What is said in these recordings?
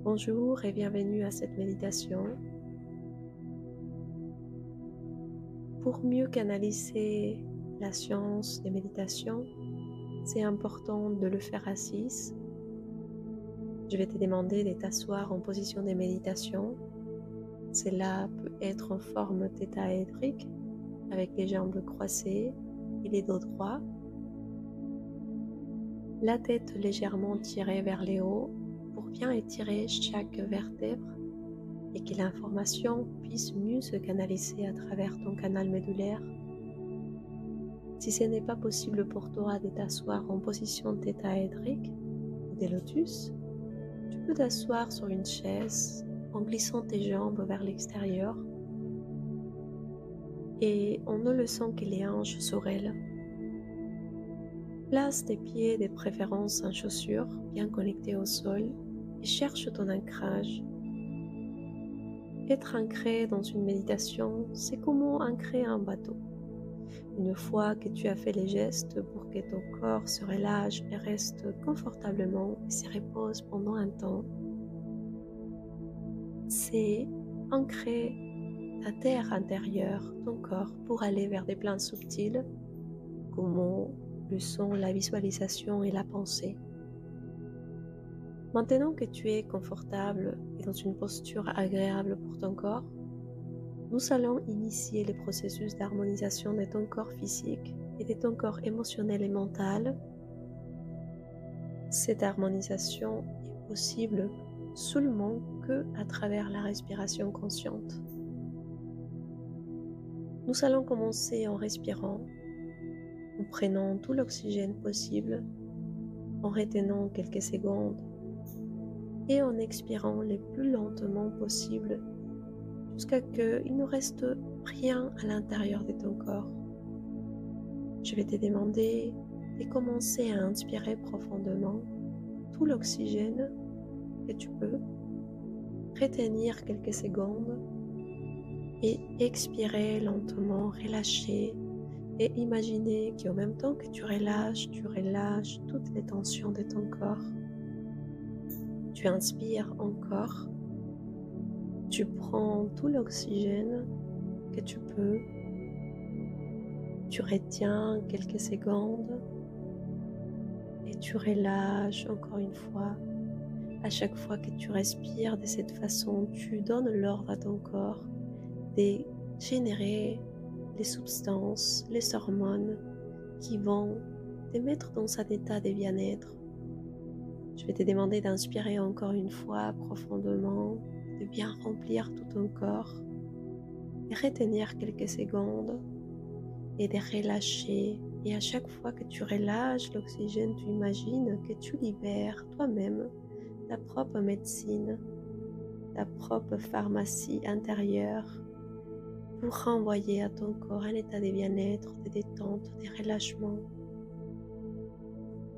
Bonjour et bienvenue à cette méditation. Pour mieux canaliser la science des méditations, c'est important de le faire assise. Je vais te demander de t'asseoir en position de méditation. Cela peut être en forme tétraédrique avec les jambes croisées et les dos droits. La tête légèrement tirée vers le haut pour bien étirer chaque vertèbre et que l'information puisse mieux se canaliser à travers ton canal médulaire. Si ce n'est pas possible pour toi de t'asseoir en position tétraédrique ou de lotus, tu peux t'asseoir sur une chaise en glissant tes jambes vers l'extérieur et en ne laissant que les hanches sur elles. Place tes pieds de préférence en chaussures bien connectés au sol et cherche ton ancrage. Être ancré dans une méditation, c'est comme ancrer un bateau. Une fois que tu as fait les gestes pour que ton corps se relâche et reste confortablement et se repose pendant un temps, c'est ancrer ta terre intérieure, ton corps, pour aller vers des plans subtils, comme le son, la visualisation et la pensée. Maintenant que tu es confortable et dans une posture agréable pour ton corps, nous allons initier le processus d'harmonisation de ton corps physique et de ton corps émotionnel et mental. Cette harmonisation est possible seulement que à travers la respiration consciente. Nous allons commencer en respirant, en prenant tout l'oxygène possible, en retenant quelques secondes et en expirant le plus lentement possible jusqu'à ce qu'il ne reste rien à l'intérieur de ton corps. Je vais te demander de commencer à inspirer profondément tout l'oxygène que tu peux, retenir quelques secondes et expirer lentement, relâcher et imaginer qu'en même temps que tu relâches toutes les tensions de ton corps. Tu inspires encore, tu prends tout l'oxygène que tu peux, tu retiens quelques secondes et tu relâches encore une fois. À chaque fois que tu respires de cette façon, tu donnes l'ordre à ton corps de générer les substances, les hormones qui vont te mettre dans un état de bien-être. Je vais te demander d'inspirer encore une fois profondément, de bien remplir tout ton corps, de retenir quelques secondes et de relâcher. Et à chaque fois que tu relâches l'oxygène, tu imagines que tu libères toi-même ta propre médecine, ta propre pharmacie intérieure pour renvoyer à ton corps un état de bien-être, de détente, de relâchement.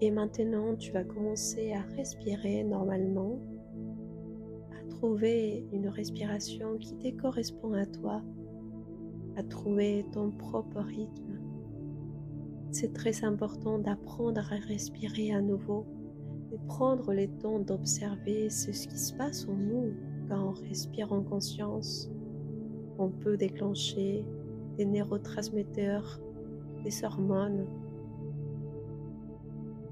Et maintenant, tu vas commencer à respirer normalement, à trouver une respiration qui te correspond à toi, à trouver ton propre rythme. C'est très important d'apprendre à respirer à nouveau, de prendre le temps d'observer ce qui se passe en nous quand on respire en conscience. On peut déclencher des neurotransmetteurs, des hormones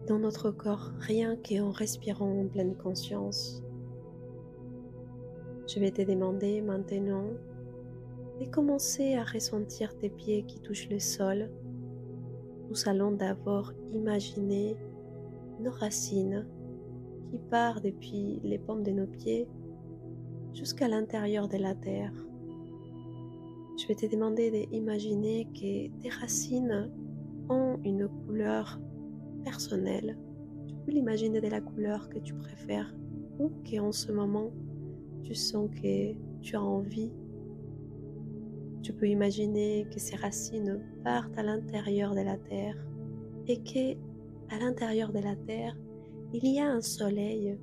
dans notre corps, rien qu'en respirant en pleine conscience. Je vais te demander maintenant de commencer à ressentir tes pieds qui touchent le sol. Nous allons d'abord imaginer nos racines qui partent depuis les paumes de nos pieds jusqu'à l'intérieur de la terre. Je vais te demander d'imaginer que tes racines ont une couleur personnelle. Tu peux l'imaginer de la couleur que tu préfères ou qu'en ce moment tu sens que tu as envie. Tu peux imaginer que ces racines partent à l'intérieur de la terre et que à l'intérieur de la terre il y a un soleil.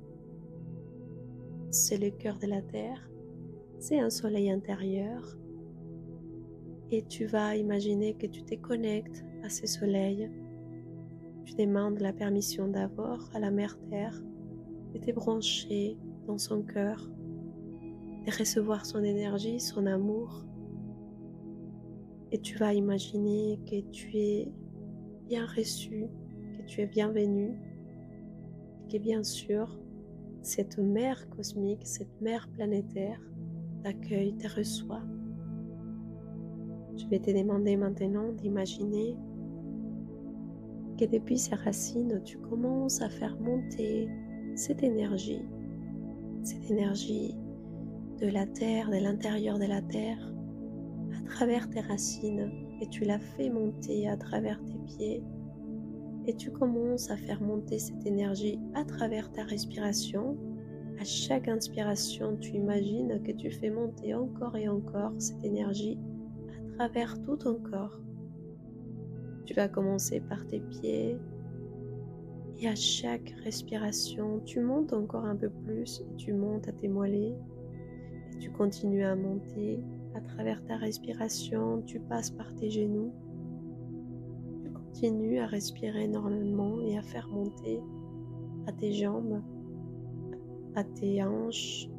C'est le cœur de la terre, c'est un soleil intérieur et tu vas imaginer que tu te connectes à ce soleil. Tu demandes la permission d'abord à la mère terre de te brancher dans son cœur, de recevoir son énergie, son amour. Et tu vas imaginer que tu es bien reçu, que tu es bienvenu, et que bien sûr, cette mère cosmique, cette mère planétaire t'accueille, te reçoit. Je vais te demander maintenant d'imaginer que depuis ses racines, tu commences à faire monter cette énergie de la terre, de l'intérieur de la terre, à travers tes racines, et tu la fais monter à travers tes pieds, et tu commences à faire monter cette énergie à travers ta respiration. À chaque inspiration, tu imagines que tu fais monter encore et encore cette énergie à travers tout ton corps. Tu vas commencer par tes pieds, et à chaque respiration, tu montes encore un peu plus, et tu montes à tes mollets, et tu continues à monter à travers ta respiration. Tu passes par tes genoux, tu continues à respirer normalement et à faire monter à tes jambes, à tes hanches.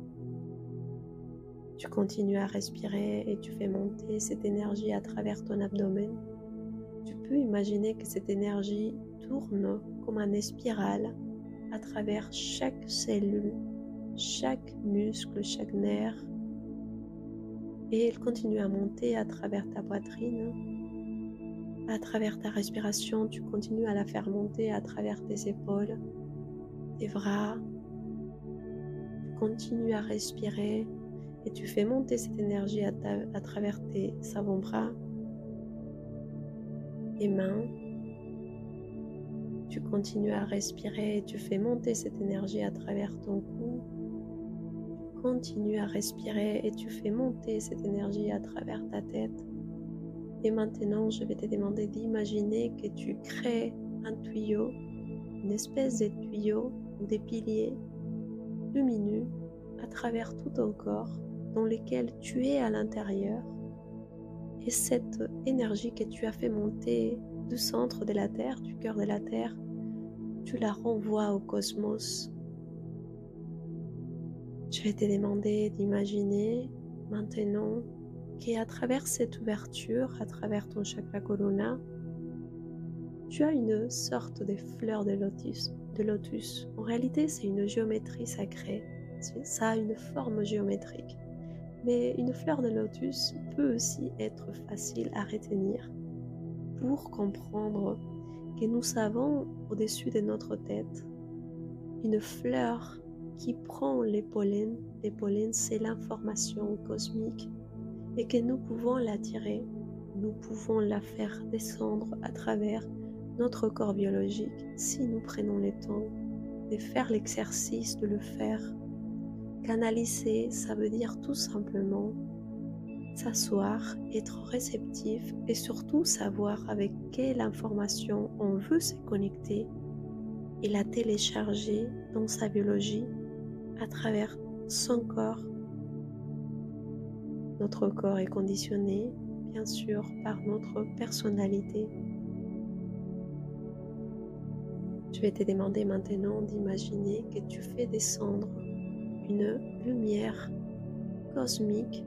Tu continues à respirer et tu fais monter cette énergie à travers ton abdomen. Tu peux imaginer que cette énergie tourne comme une spirale à travers chaque cellule, chaque muscle, chaque nerf. Et elle continue à monter à travers ta poitrine. À travers ta respiration, tu continues à la faire monter à travers tes épaules, tes bras. Tu continues à respirer et tu fais monter cette énergie à travers tes avant-bras et mains. Tu continues à respirer et tu fais monter cette énergie à travers ton cou. Tu continues à respirer et tu fais monter cette énergie à travers ta tête. Et maintenant, je vais te demander d'imaginer que tu crées un tuyau, une espèce de tuyau ou des piliers lumineux à travers tout ton corps dans lesquels tu es à l'intérieur. Et cette énergie que tu as fait monter du centre de la Terre, du cœur de la Terre, tu la renvoies au cosmos. Je vais te demander d'imaginer maintenant qu'à travers cette ouverture, à travers ton chakra corona, tu as une sorte de fleur de lotus. En réalité, c'est une géométrie sacrée. Ça a une forme géométrique. Mais une fleur de lotus peut aussi être facile à retenir pour comprendre que nous avons au-dessus de notre tête une fleur qui prend les pollens. Les pollens, c'est l'information cosmique et que nous pouvons l'attirer. Nous pouvons la faire descendre à travers notre corps biologique si nous prenons le temps de faire l'exercice de le faire. Canaliser, ça veut dire tout simplement s'asseoir, être réceptif et surtout savoir avec quelle information on veut se connecter et la télécharger dans sa biologie à travers son corps. Notre corps est conditionné, bien sûr, par notre personnalité. Je vais te demander maintenant d'imaginer que tu fais descendre une lumière cosmique.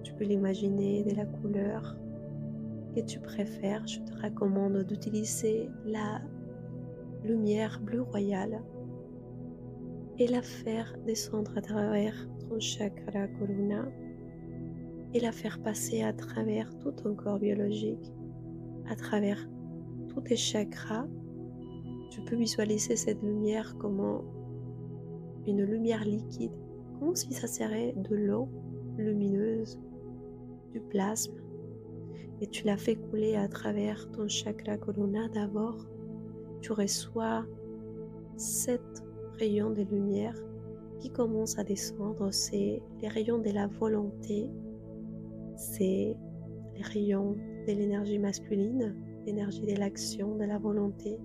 Tu peux l'imaginer de la couleur que tu préfères. Je te recommande d'utiliser la lumière bleu royal et la faire descendre à travers ton chakra corona et la faire passer à travers tout ton corps biologique, à travers tous tes chakras. Tu peux visualiser cette lumière comme une lumière liquide, comme si ça serait de l'eau lumineuse, du plasme, et tu la fais couler à travers ton chakra corona. D'abord, tu reçois 7 rayons de lumière qui commencent à descendre. C'est les rayons de la volonté, c'est les rayons de l'énergie masculine, l'énergie de l'action, de la volonté.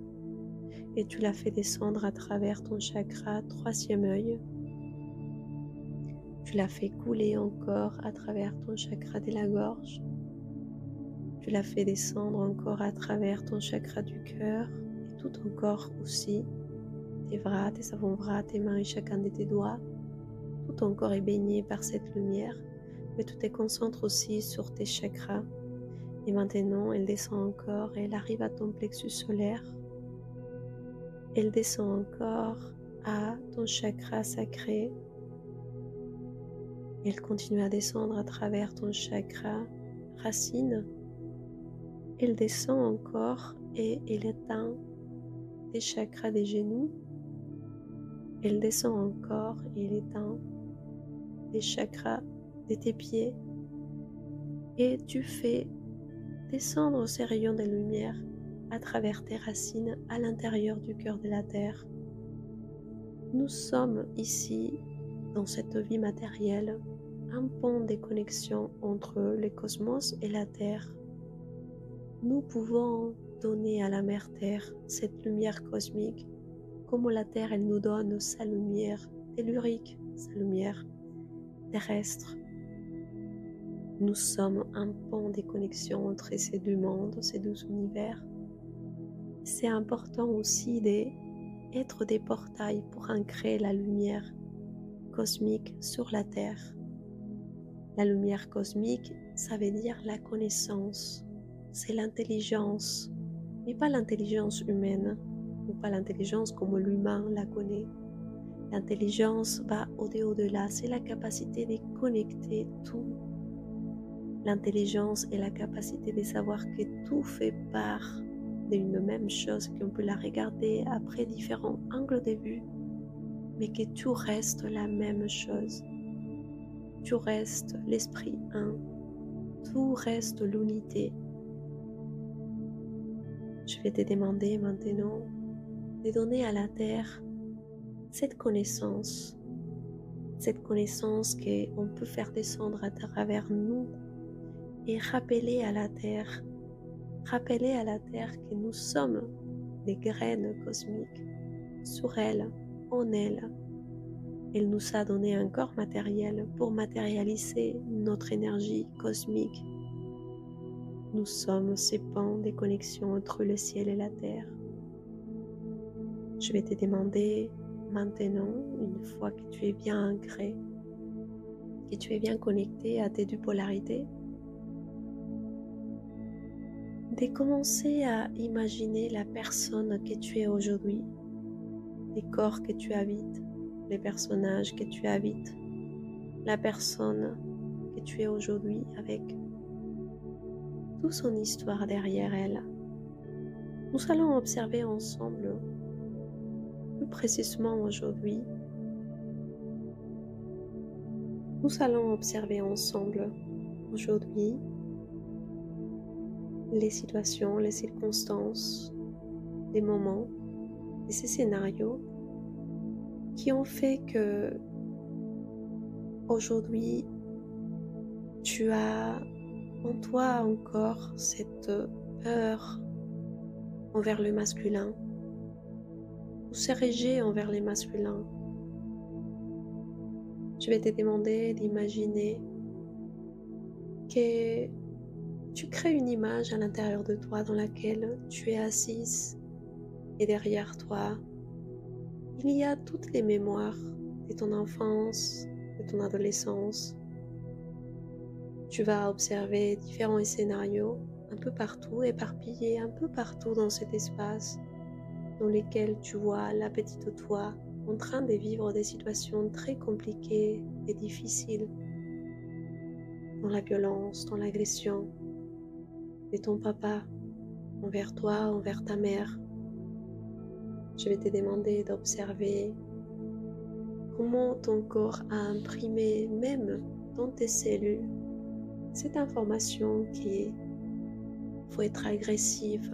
Et tu la fais descendre à travers ton chakra 3e œil. Tu la fais couler encore à travers ton chakra de la gorge. Tu la fais descendre encore à travers ton chakra du cœur et tout ton corps aussi. Tes bras, tes avant-bras, tes mains et chacun de tes doigts. Tout ton corps est baigné par cette lumière, mais tu te concentres aussi sur tes chakras. Et maintenant, elle descend encore et elle arrive à ton plexus solaire. Elle descend encore à ton chakra sacré. Elle continue à descendre à travers ton chakra racine. Elle descend encore et elle atteint tes chakras des genoux. Elle descend encore et elle éteint les chakras de tes pieds. Et tu fais descendre ces rayons de lumière à travers tes racines à l'intérieur du cœur de la terre. Nous sommes ici, dans cette vie matérielle, un pont de connexion entre le cosmos et la terre. Nous pouvons donner à la mère terre cette lumière cosmique, comme la terre elle nous donne sa lumière tellurique, sa lumière terrestre. Nous sommes un pont de connexion entre ces deux mondes, ces deux univers. C'est important aussi d'être des portails pour ancrer la lumière cosmique sur la Terre. La lumière cosmique, ça veut dire la connaissance, c'est l'intelligence, mais pas l'intelligence humaine, ou pas l'intelligence comme l'humain la connaît. L'intelligence va au-delà, c'est la capacité de connecter tout. L'intelligence est la capacité de savoir que tout fait part d'une même chose, qu'on peut la regarder après différents angles de vue, mais que tout reste la même chose. Tout reste l'esprit un, tout reste l'unité. Je vais te demander maintenant de donner à la Terre cette connaissance qu'on peut faire descendre à travers nous et rappeler à la Terre que nous sommes des graines cosmiques sur elle, en elle. Elle nous a donné un corps matériel pour matérialiser notre énergie cosmique. Nous sommes ces ponts de connexion entre le ciel et la terre. Je vais te demander maintenant, une fois que tu es bien ancré, que tu es bien connecté à tes deux polarités, de commencer à imaginer la personne que tu es aujourd'hui, les corps que tu habites, les personnages que tu habites, la personne que tu es aujourd'hui avec toute son histoire derrière elle. Nous allons observer ensemble, plus précisément aujourd'hui, les situations, les circonstances, les moments et ces scénarios qui ont fait que aujourd'hui tu as en toi encore cette peur envers le masculin ou ce rejet envers les masculins. Je vais te demander d'imaginer que tu crées une image à l'intérieur de toi dans laquelle tu es assise et derrière toi, il y a toutes les mémoires de ton enfance, de ton adolescence. Tu vas observer différents scénarios un peu partout, éparpillés un peu partout dans cet espace dans lesquels tu vois la petite toi en train de vivre des situations très compliquées et difficiles, dans la violence, dans l'agression de ton papa envers toi, envers ta mère. Je vais te demander d'observer comment ton corps a imprimé, même dans tes cellules, cette information qu'il faut être agressive,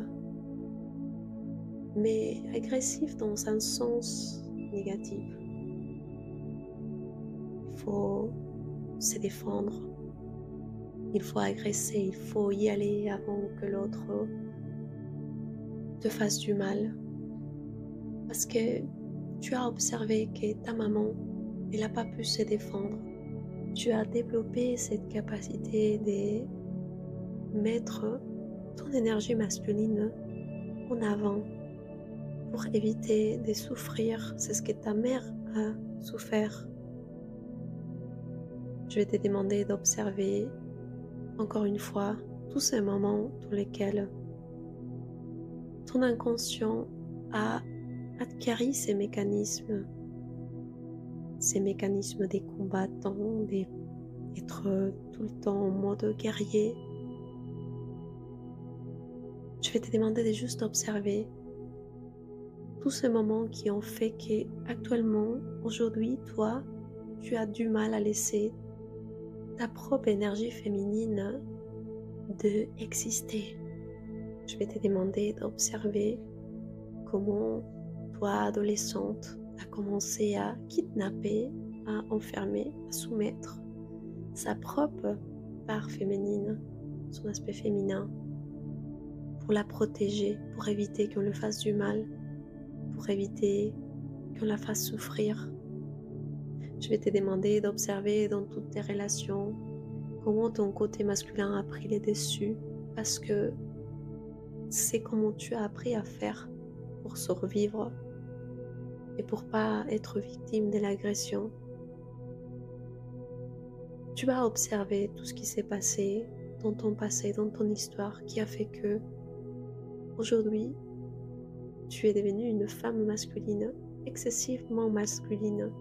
mais agressive dans un sens négatif. Il faut se défendre, il faut agresser, il faut y aller avant que l'autre te fasse du mal. Parce que tu as observé que ta maman, elle n'a pas pu se défendre. Tu as développé cette capacité de mettre ton énergie masculine en avant pour éviter de souffrir. C'est ce que ta mère a souffert. Je vais te demander d'observer encore une fois tous ces moments dans lesquels ton inconscient a acquis ces mécanismes des combattants, d'être tout le temps en mode guerrier. Je vais te demander de juste observer tous ces moments qui ont fait qu'actuellement, aujourd'hui, toi, tu as du mal à laisser ta propre énergie féminine de exister. Je vais te demander d'observer comment toi, adolescente, a commencé à kidnapper, à enfermer, à soumettre sa propre part féminine, son aspect féminin, pour la protéger, pour éviter qu'on le fasse du mal, pour éviter qu'on la fasse souffrir. Je vais te demander d'observer dans toutes tes relations comment ton côté masculin a pris les dessus, parce que c'est comment tu as appris à faire pour survivre et pour pas être victime de l'agression. Tu vas observer tout ce qui s'est passé, dans ton histoire, qui a fait que aujourd'hui, tu es devenue une femme masculine, excessivement masculine.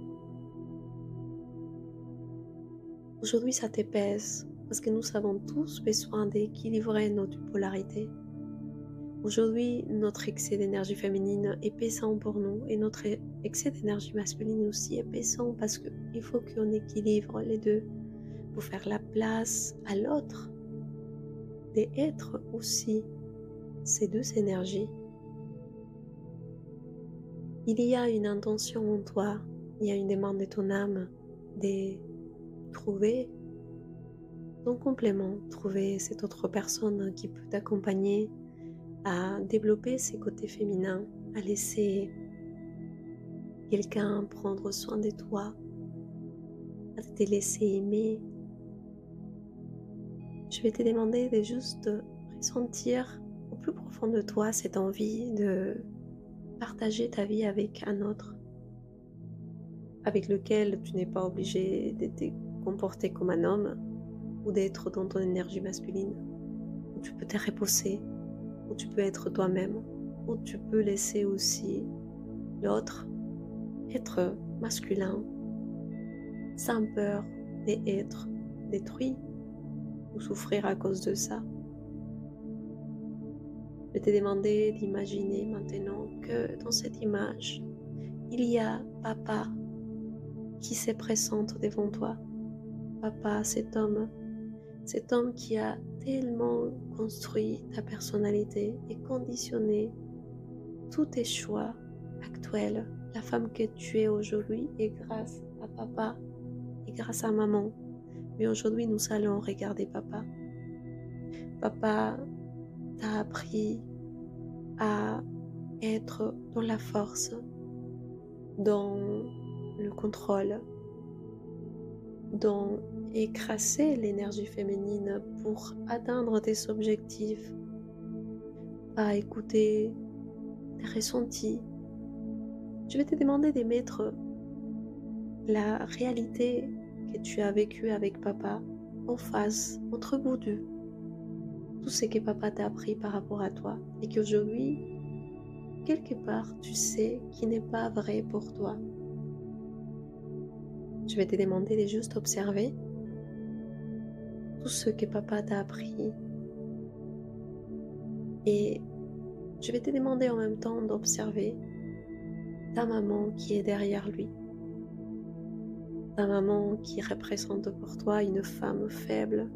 Aujourd'hui, ça te pèse, parce que nous avons tous besoin d'équilibrer notre polarité. Aujourd'hui, notre excès d'énergie féminine est pesant pour nous, et notre excès d'énergie masculine aussi est pesant, parce qu'il faut qu'on équilibre les deux, pour faire la place à l'autre, d'être aussi ces deux énergies. Il y a une intention en toi, il y a une demande de ton âme de trouver ton complément, trouver cette autre personne qui peut t'accompagner à développer ses côtés féminins, à laisser quelqu'un prendre soin de toi, à te laisser aimer. Je vais te demander de juste ressentir au plus profond de toi cette envie de partager ta vie avec un autre, avec lequel tu n'es pas obligé de te comporter comme un homme ou d'être dans ton énergie masculine, où tu peux te reposer, où tu peux être toi-même, où tu peux laisser aussi l'autre être masculin sans peur d'être détruit ou souffrir à cause de ça. Je vais te demander d'imaginer maintenant que dans cette image, il y a papa qui se présente devant toi. Papa, cet homme qui a tellement construit ta personnalité et conditionné tous tes choix actuels. La femme que tu es aujourd'hui est grâce à papa et grâce à maman. Mais aujourd'hui, nous allons regarder papa. Papa t'a appris à être dans la force, dans le contrôle, dans écraser l'énergie féminine pour atteindre tes objectifs, à écouter tes ressentis. Je vais te demander de mettre la réalité que tu as vécue avec papa en face, entre vous deux. Tout ce que papa t'a appris par rapport à toi et qu'aujourd'hui, quelque part, tu sais qu'il n'est pas vrai pour toi. Je vais te demander de juste observer tout ce que papa t'a appris et je vais te demander en même temps d'observer ta maman qui est derrière lui. Ta maman qui représente pour toi une femme faible,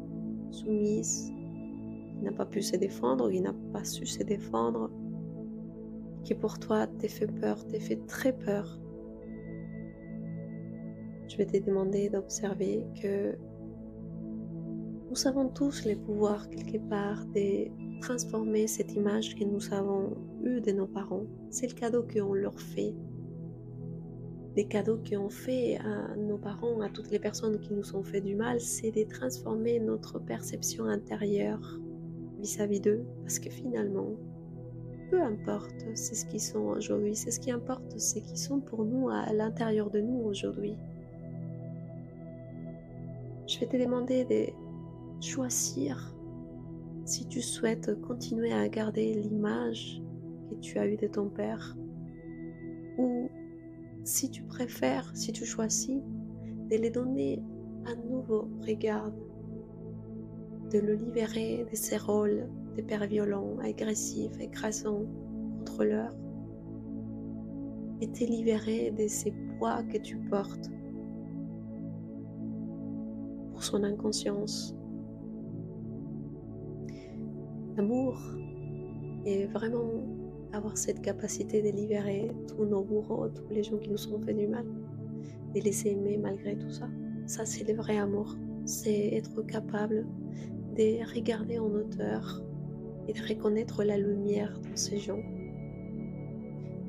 soumise, qui n'a pas pu se défendre, qui n'a pas su se défendre, qui pour toi te fait peur, te fait très peur. Je vais te demander d'observer que nous avons tous le pouvoir quelque part de transformer cette image que nous avons eue de nos parents. C'est le cadeau qu'on leur fait. Les cadeaux qu'on fait à nos parents, à toutes les personnes qui nous ont fait du mal, c'est de transformer notre perception intérieure vis-à-vis d'eux. Parce que finalement, peu importe c'est ce qu'ils sont aujourd'hui, c'est ce qui importe, c'est qu'ils sont pour nous à l'intérieur de nous aujourd'hui. vais te demander de choisir si tu souhaites continuer à garder l'image que tu as eue de ton père ou si tu préfères, si tu choisis de lui donner un nouveau regard, de le libérer de ses rôles de père violent, agressif, écrasant, contrôleur, et te libérer de ces poids que tu portes pour son inconscience. L'amour est vraiment avoir cette capacité de libérer tous nos bourreaux, tous les gens qui nous ont fait du mal, de les aimer malgré tout ça. Ça, c'est le vrai amour. C'est être capable de regarder en hauteur et de reconnaître la lumière dans ces gens.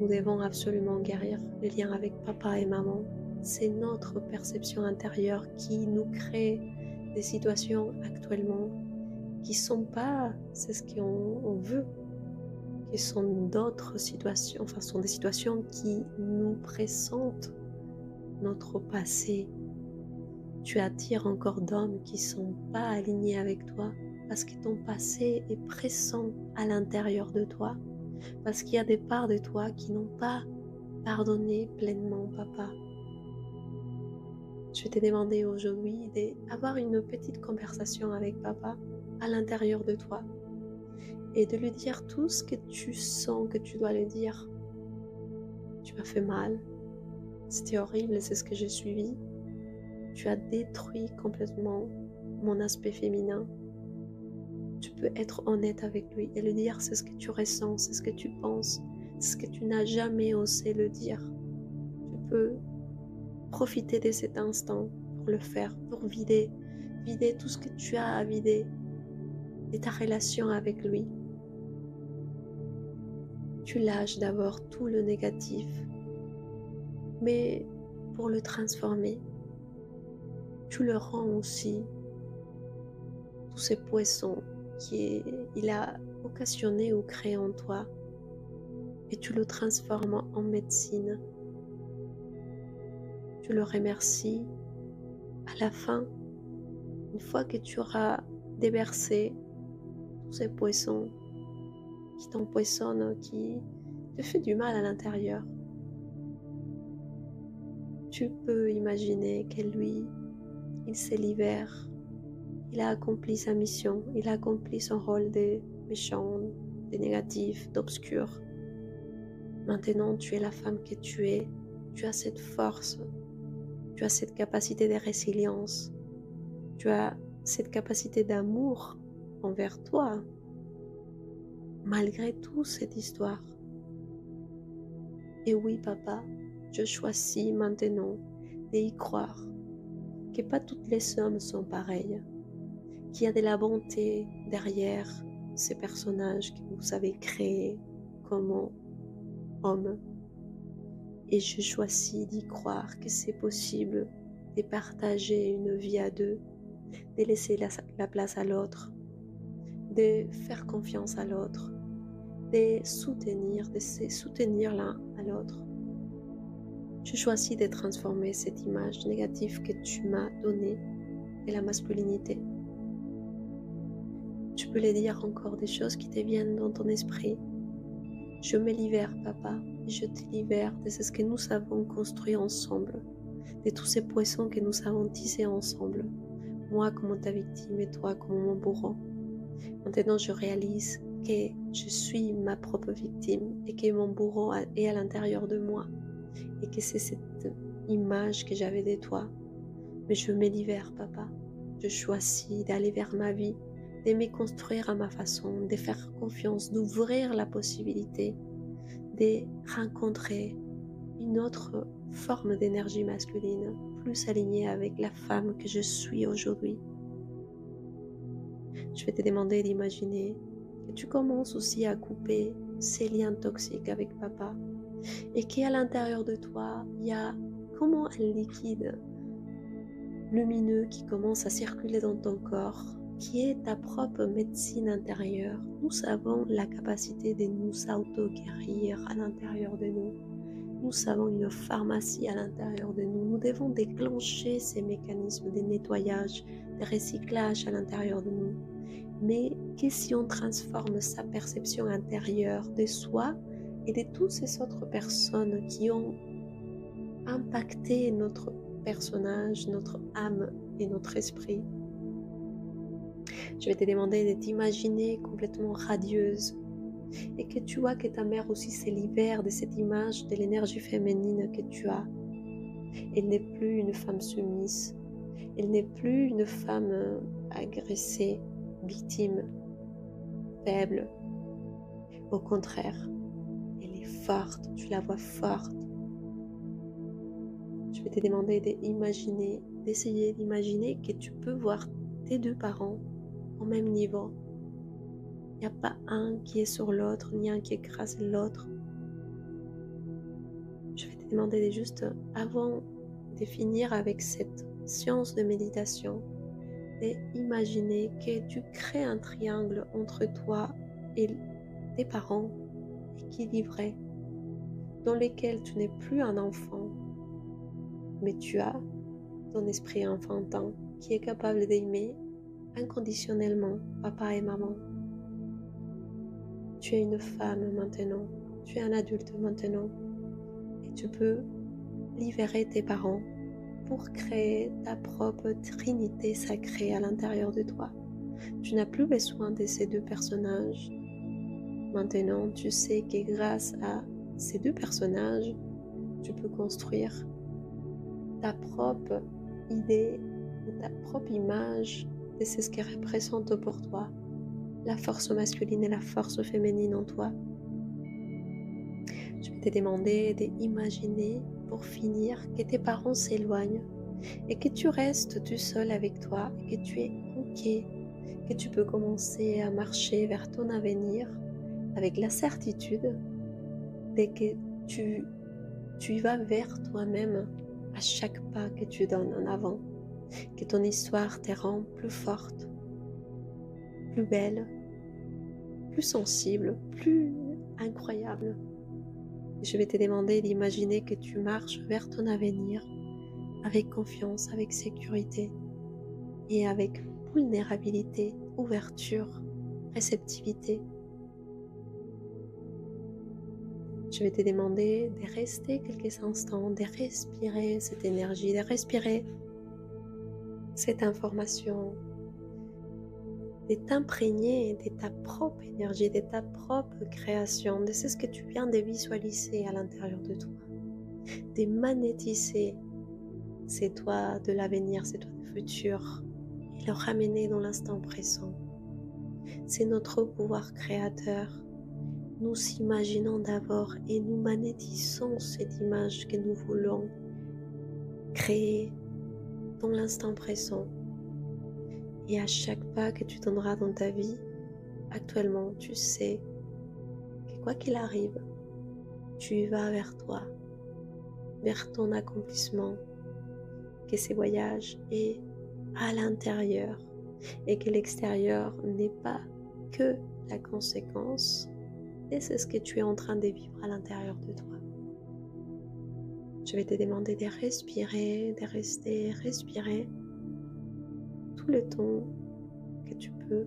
Nous devons absolument guérir le lien avec papa et maman. C'est notre perception intérieure qui nous crée des situations actuellement qui ne sont pas ce qu'on veut, qui sont d'autres situations, enfin sont des situations qui nous pressentent notre passé. Tu attires encore d'hommes qui ne sont pas alignés avec toi parce que ton passé est pressant à l'intérieur de toi, parce qu'il y a des parts de toi qui n'ont pas pardonné pleinement papa. Je vais te demander aujourd'hui d'avoir une petite conversation avec papa à l'intérieur de toi et de lui dire tout ce que tu sens que tu dois lui dire. Tu m'as fait mal, c'était horrible, c'est ce que j'ai suivi. Tu as détruit complètement mon aspect féminin. Tu peux être honnête avec lui et lui dire c'est ce que tu ressens, c'est ce que tu penses, c'est ce que tu n'as jamais osé le dire. Tu peux profiter de cet instant pour le faire, pour vider tout ce que tu as à vider de ta relation avec lui. Tu lâches d'abord tout le négatif, mais pour le transformer, tu le rends aussi tous ces poissons qu'il a occasionné ou créé en toi et tu le transformes en médecine. Tu le remercies à la fin, une fois que tu auras déversé tous ces poissons qui t'empoisonnent, qui te fait du mal à l'intérieur. Tu peux imaginer que lui, il se libère, il a accompli sa mission, il a accompli son rôle de méchant, de négatif, d'obscur. Maintenant, tu es la femme que tu es, tu as cette force, tu as cette capacité de résilience, tu as cette capacité d'amour envers toi, malgré toute cette histoire. Et oui, papa, je choisis maintenant d'y croire que pas toutes les hommes sont pareilles, qu'il y a de la bonté derrière ces personnages que vous avez créés comme hommes. Et je choisis d'y croire que c'est possible de partager une vie à deux, de laisser la place à l'autre, de faire confiance à l'autre, de se soutenir l'un à l'autre. Je choisis de transformer cette image négative que tu m'as donnée de la masculinité. Tu peux les dire encore des choses qui te viennent dans ton esprit. Je me libère, papa, et je te libère de ce que nous avons construit ensemble, de tous ces poissons que nous avons tissés ensemble, moi comme ta victime et toi comme mon bourreau. Maintenant, je réalise que je suis ma propre victime et que mon bourreau est à l'intérieur de moi et que c'est cette image que j'avais de toi. Mais je me libère, papa. Je choisis d'aller vers ma vie, de me construire à ma façon, de faire confiance, d'ouvrir la possibilité de rencontrer une autre forme d'énergie masculine, plus alignée avec la femme que je suis aujourd'hui. Je vais te demander d'imaginer que tu commences aussi à couper ces liens toxiques avec papa et qu'à l'intérieur de toi, il y a comme un liquide lumineux qui commence à circuler dans ton corps, qui est ta propre médecine intérieure. Nous avons la capacité de nous auto-guérir à l'intérieur de nous. Nous avons une pharmacie à l'intérieur de nous. Nous devons déclencher ces mécanismes de nettoyage, de recyclage à l'intérieur de nous. Mais que si on transforme sa perception intérieure de soi et de toutes ces autres personnes qui ont impacté notre personnage, notre âme et notre esprit. Je vais te demander de t'imaginer complètement radieuse et que tu vois que ta mère aussi se libère de cette image de l'énergie féminine que tu as. Elle n'est plus une femme soumise, elle n'est plus une femme agressée, victime, faible. Au contraire, elle est forte, tu la vois forte. Je vais te demander d'imaginer, d'essayer d'imaginer que tu peux voir tes deux parents au même niveau. Il n'y a pas un qui est sur l'autre, ni un qui écrase l'autre. Je vais te demander de juste, avant de finir avec cette séance de méditation, d'imaginer que tu crées un triangle entre toi et tes parents équilibré, dans lequel tu n'es plus un enfant, mais tu as ton esprit enfantin qui est capable d'aimer inconditionnellement papa et maman. Tu es une femme maintenant, tu es un adulte maintenant et tu peux libérer tes parents pour créer ta propre trinité sacrée à l'intérieur de toi. Tu n'as plus besoin de ces deux personnages. Maintenant, tu sais que grâce à ces deux personnages, tu peux construire ta propre idée ou ta propre image de ce qui représente pour toi la force masculine et la force féminine en toi. Je vais te demander d'imaginer pour finir que tes parents s'éloignent et que tu restes tout seul avec toi et que tu es ok, que tu peux commencer à marcher vers ton avenir avec la certitude de que tu vas vers toi-même à chaque pas que tu donnes en avant, que ton histoire te rend plus forte, plus belle, plus sensible, plus incroyable. Je vais te demander d'imaginer que tu marches vers ton avenir avec confiance, avec sécurité et avec vulnérabilité, ouverture, réceptivité. Je vais te demander de rester quelques instants, de respirer cette énergie, de respirer cette information, de t'imprégner de ta propre énergie, de ta propre création, de ce que tu viens de visualiser à l'intérieur de toi, de magnétiser ces toi de l'avenir, ces toi du futur, et le ramener dans l'instant présent. C'est notre pouvoir créateur. Nous imaginons d'abord et nous magnétisons cette image que nous voulons créer dans l'instant présent. Et à chaque pas que tu donneras dans ta vie, actuellement, tu sais que quoi qu'il arrive, tu y vas vers toi, vers ton accomplissement, que ce voyage est à l'intérieur et que l'extérieur n'est pas que la conséquence, et c'est ce que tu es en train de vivre à l'intérieur de toi. Je vais te demander de respirer, de rester respirer tout le temps que tu peux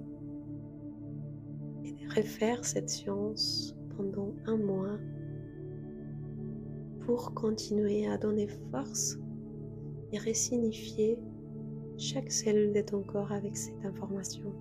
et de refaire cette séance pendant un mois pour continuer à donner force et ressignifier chaque cellule de ton corps avec cette information.